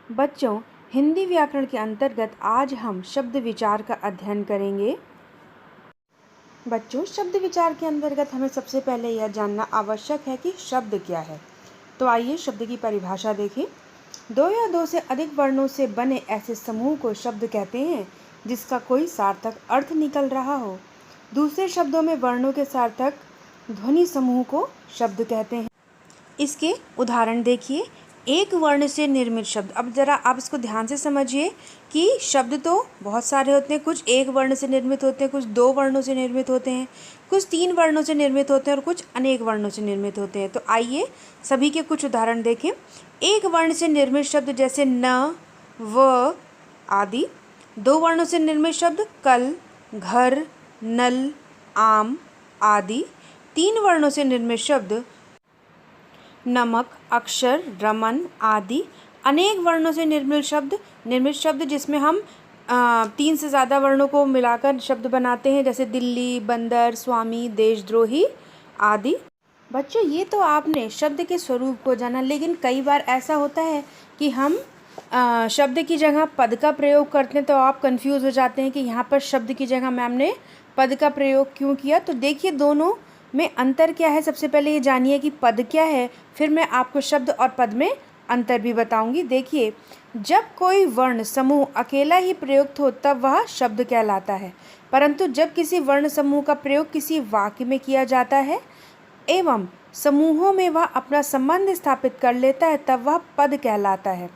बच्चों, हिंदी व्याकरण के अंतर्गत आज हम शब्द विचार का अध्ययन करेंगे। बच्चों, शब्द विचार के अंतर्गत हमें सबसे पहले यह जानना आवश्यक है कि शब्द क्या है। तो आइए शब्द की परिभाषा देखें। दो या दो से अधिक वर्णों से बने ऐसे समूह को शब्द कहते हैं जिसका कोई सार्थक अर्थ निकल रहा हो। दूसरे शब्दों में वर्णों के सार्थक ध्वनि समूह को शब्द कहते हैं। इसके उदाहरण देखिए। एक वर्ण से निर्मित शब्द। अब जरा आप इसको ध्यान से समझिए कि शब्द तो बहुत सारे होते हैं। कुछ एक वर्ण से निर्मित होते हैं, कुछ दो वर्णों से निर्मित होते हैं, कुछ तीन वर्णों से निर्मित होते हैं और कुछ अनेक वर्णों से निर्मित होते हैं। तो आइए सभी के कुछ उदाहरण देखें। एक वर्ण से निर्मित शब्द जैसे न, व आदि। दो वर्णों से निर्मित शब्द कल, घर, नल, आम आदि। तीन वर्णों से निर्मित शब्द नमक, अक्षर, रमन आदि। अनेक वर्णों से निर्मित शब्द जिसमें हम तीन से ज़्यादा वर्णों को मिलाकर शब्द बनाते हैं, जैसे दिल्ली, बंदर, स्वामी, देशद्रोही आदि। बच्चों, ये तो आपने शब्द के स्वरूप को जाना, लेकिन कई बार ऐसा होता है कि हम शब्द की जगह पद का प्रयोग करते हैं, तो आप कंफ्यूज हो जाते हैं कि यहाँ पर शब्द की जगह मैम ने पद का प्रयोग क्यों किया। तो देखिए दोनों में अंतर क्या है। सबसे पहले ये जानिए कि पद क्या है, फिर मैं आपको शब्द और पद में अंतर भी बताऊंगी। देखिए, जब कोई वर्ण समूह अकेला ही प्रयुक्त हो तब वह शब्द कहलाता है, परंतु जब किसी वर्ण समूह का प्रयोग किसी वाक्य में किया जाता है एवं समूहों में वह अपना संबंध स्थापित कर लेता है तब वह पद कहलाता है।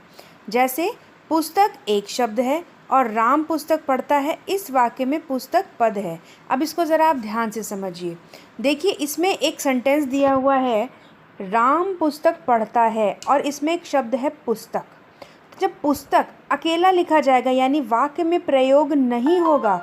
जैसे पुस्तक एक शब्द है और राम पुस्तक पढ़ता है, इस वाक्य में पुस्तक पद है। अब इसको ज़रा आप ध्यान से समझिए। देखिए, इसमें एक सेंटेंस दिया हुआ है, राम पुस्तक पढ़ता है, और इसमें एक शब्द है पुस्तक। जब पुस्तक अकेला लिखा जाएगा यानी वाक्य में प्रयोग नहीं होगा,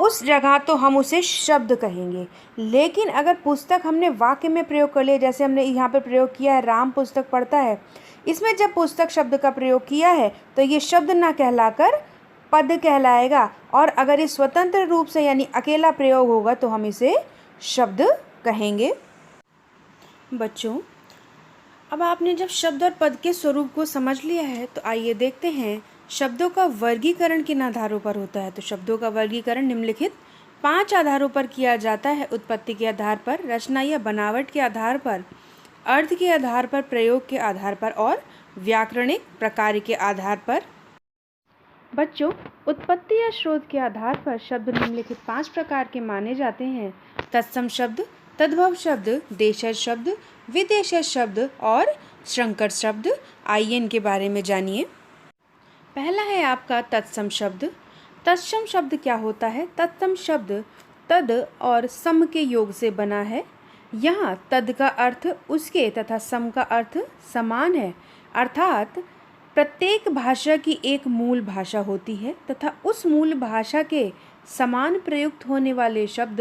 उस जगह तो हम उसे शब्द कहेंगे। लेकिन अगर पुस्तक हमने वाक्य में प्रयोग कर लिया, जैसे हमने यहाँ पर प्रयोग किया है राम पुस्तक पढ़ता है, इसमें जब पुस्तक शब्द का प्रयोग किया है तो ये शब्द ना कहलाकर पद कहलाएगा, और अगर ये स्वतंत्र रूप से यानी अकेला प्रयोग होगा तो हम इसे शब्द कहेंगे। बच्चों, अब आपने जब शब्द और पद के स्वरूप को समझ लिया है तो आइए देखते हैं शब्दों का वर्गीकरण किन आधारों पर होता है। तो शब्दों का वर्गीकरण निम्नलिखित 5 आधारों पर किया जाता है: उत्पत्ति के आधार पर, रचना या बनावट के आधार पर, अर्थ के आधार पर, प्रयोग के आधार पर और व्याकरणिक प्रकार के आधार पर। बच्चों, उत्पत्ति या स्रोत के आधार पर शब्द निम्नलिखित 5 प्रकार के माने जाते हैं: तत्सम शब्द, तद्भव शब्द, देशज शब्द, विदेशज शब्द और श्रंकर शब्द। आइए इनके बारे में जानिए। पहला है आपका तत्सम शब्द। तत्सम शब्द क्या होता है? तत्सम शब्द तद और सम के योग से बना है। यहाँ तद का अर्थ उसके तथा सम का अर्थ समान है, अर्थात प्रत्येक भाषा की एक मूल भाषा होती है तथा उस मूल भाषा के समान प्रयुक्त होने वाले शब्द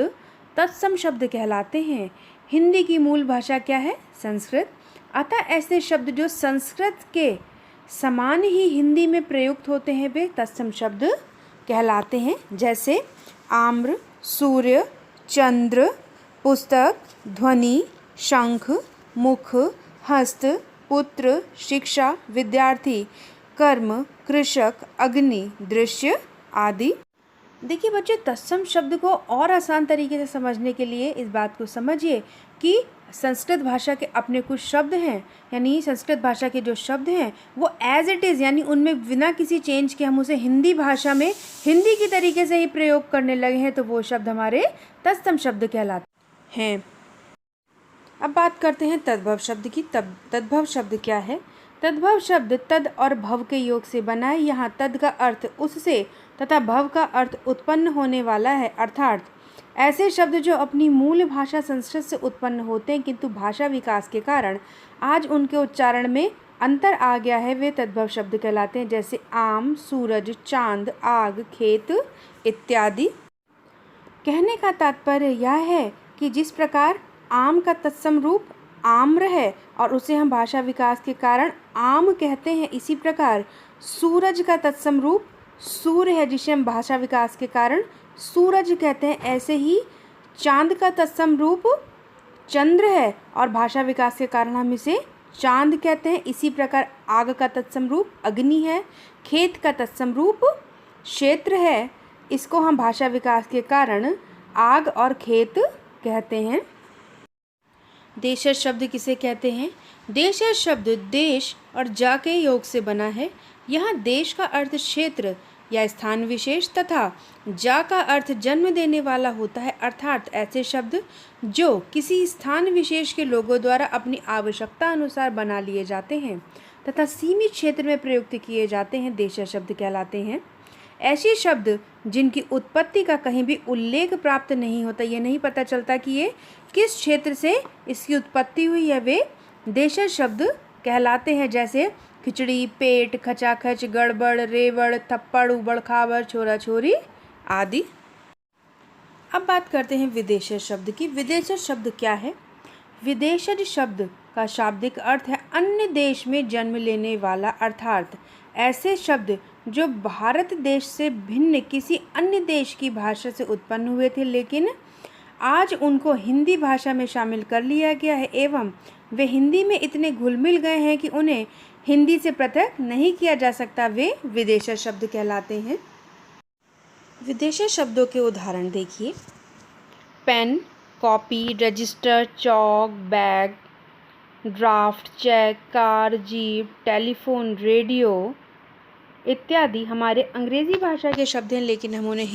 तत्सम शब्द कहलाते हैं। हिंदी की मूल भाषा क्या है? संस्कृत। अतः ऐसे शब्द जो संस्कृत के समान ही हिंदी में प्रयुक्त होते हैं वे तत्सम शब्द कहलाते हैं। जैसे आम्र, सूर्य, चंद्र, पुस्तक, ध्वनि, शंख, मुख, हस्त, पुत्र, शिक्षा, विद्यार्थी, कर्म, कृषक, अग्नि, दृश्य आदि। देखिए बच्चे, तत्सम शब्द को और आसान तरीके से समझने के लिए इस बात को समझिए कि संस्कृत भाषा के अपने कुछ शब्द हैं, यानी संस्कृत भाषा के जो शब्द हैं वो एज इट इज़ यानी उनमें बिना किसी चेंज के हम उसे हिंदी भाषा में हिंदी की तरीके से ही प्रयोग करने लगे हैं, तो वो शब्द हमारे तत्सम शब्द कहलाते हैं। अब बात करते हैं तद्भव शब्द की। तद्भव शब्द क्या है? तद्भव शब्द तद और भव के योग से बना है। यहाँ तद का अर्थ उससे तथा भव का अर्थ उत्पन्न होने वाला है, अर्थात ऐसे शब्द जो अपनी मूल भाषा संस्कृत से उत्पन्न होते हैं किंतु भाषा विकास के कारण आज उनके उच्चारण में अंतर आ गया है, वे तद्भव शब्द कहलाते हैं। जैसे आम, सूरज, चांद, आग, खेत इत्यादि। कहने का तात्पर्य यह है कि जिस प्रकार आम का तत्सम रूप आम्र है और उसे हम भाषा विकास के कारण आम कहते हैं, इसी प्रकार सूरज का तत्सम रूप सूर्य है जिसे हम भाषा विकास के कारण सूरज कहते हैं। ऐसे ही चांद का तत्सम रूप चंद्र है और भाषा विकास के कारण हम इसे चांद कहते हैं। इसी प्रकार आग का तत्सम रूप अग्नि है। खेत का तत्सम रूप क्षेत्र है। इसको हम भाषा विकास के कारण आग और खेत कहते हैं। देशज शब्द किसे कहते हैं? देशज शब्द देश और जा के योग से बना है। यहाँ देश का अर्थ क्षेत्र या स्थान विशेष तथा जा का अर्थ जन्म देने वाला होता है, अर्थात ऐसे शब्द जो किसी स्थान विशेष के लोगों द्वारा अपनी आवश्यकता अनुसार बना लिए जाते हैं तथा सीमित क्षेत्र में प्रयुक्त किए जाते हैं, देशज शब्द कहलाते हैं। ऐसे शब्द जिनकी उत्पत्ति का कहीं भी उल्लेख प्राप्त नहीं होता, ये नहीं पता चलता कि ये किस क्षेत्र से इसकी उत्पत्ति हुई है, वे देशज शब्द कहलाते हैं। जैसे खिचड़ी, पेट, खचाखच, गड़बड़, रेवड़, थप्पड़, उबड़ खाबड़, छोरा छोरी आदि। अब बात करते हैं विदेशज शब्द की। विदेशज शब्द क्या है? विदेशज शब्द का शाब्दिक अर्थ है अन्य देश में जन्म लेने वाला, अर्थात ऐसे शब्द जो भारत देश से भिन्न किसी अन्य देश की भाषा से उत्पन्न हुए थे, लेकिन आज उनको हिंदी भाषा में शामिल कर लिया गया है एवं वे हिंदी में इतने घुल मिल गए हैं कि उन्हें हिंदी से पृथक नहीं किया जा सकता, वे विदेशज शब्द कहलाते हैं। विदेशज शब्दों के उदाहरण देखिए। Pen, copy, register, chalk, bag, draft, cheque, car, jeep, telephone, radio इत्यादि हमारे अंग्रेज़ी भाषा के शब्द हैं, लेकिन हम उन्हें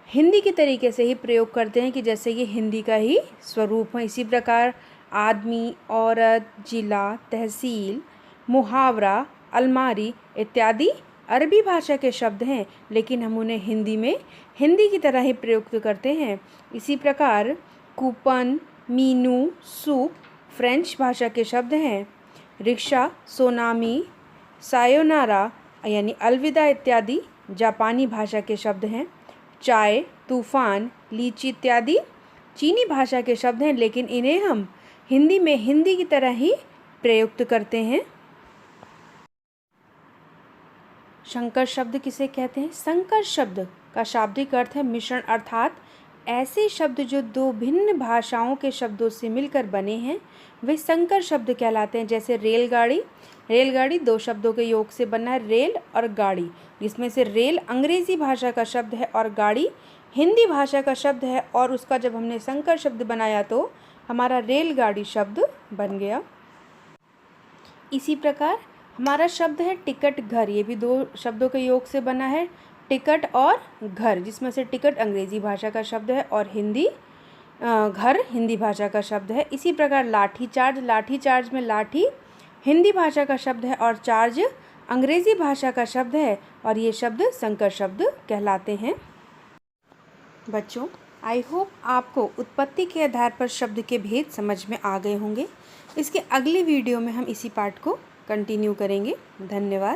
हिंदी के तरीके से ही प्रयोग करते हैं कि जैसे ये हिंदी का ही स्वरूप है। इसी प्रकार आदमी, औरत, जिला, तहसील, मुहावरा, अलमारी इत्यादि अरबी भाषा के शब्द हैं, लेकिन हम उन्हें हिंदी की तरह ही प्रयुक्त करते हैं। इसी प्रकार कूपन, मीनू, सूप फ्रेंच भाषा के शब्द हैं। रिक्शा, सोनामी, सायोनारा यानी अलविदा इत्यादि जापानी भाषा के शब्द हैं। चाय, तूफान, लीची इत्यादि चीनी भाषा के शब्द हैं, लेकिन इन्हें हम हिंदी की तरह ही प्रयुक्त करते हैं। संकर शब्द किसे कहते हैं? संकर शब्द का शाब्दिक अर्थ है मिश्रण, अर्थात ऐसे शब्द जो दो भिन्न भाषाओं के शब्दों से मिलकर बने हैं, वे संकर शब्द कहलाते हैं। जैसे रेलगाड़ी दो शब्दों के योग से बना है, रेल और गाड़ी, जिसमें से रेल अंग्रेजी भाषा का शब्द है और गाड़ी हिंदी भाषा का शब्द है, और उसका जब हमने संकर शब्द बनाया तो हमारा रेलगाड़ी शब्द बन गया। इसी प्रकार हमारा शब्द है टिकट घर, ये भी दो शब्दों के योग से बना है, टिकट और घर, जिसमें से टिकट अंग्रेजी भाषा का शब्द है और घर हिंदी भाषा का शब्द है। इसी प्रकार लाठी चार्ज में लाठी हिंदी भाषा का शब्द है और चार्ज अंग्रेजी भाषा का शब्द है, और ये शब्द संकर शब्द कहलाते हैं। बच्चों, आई होप आपको उत्पत्ति के आधार पर शब्द के भेद समझ में आ गए होंगे। इसके अगले वीडियो में हम इसी पार्ट को कंटिन्यू करेंगे। धन्यवाद।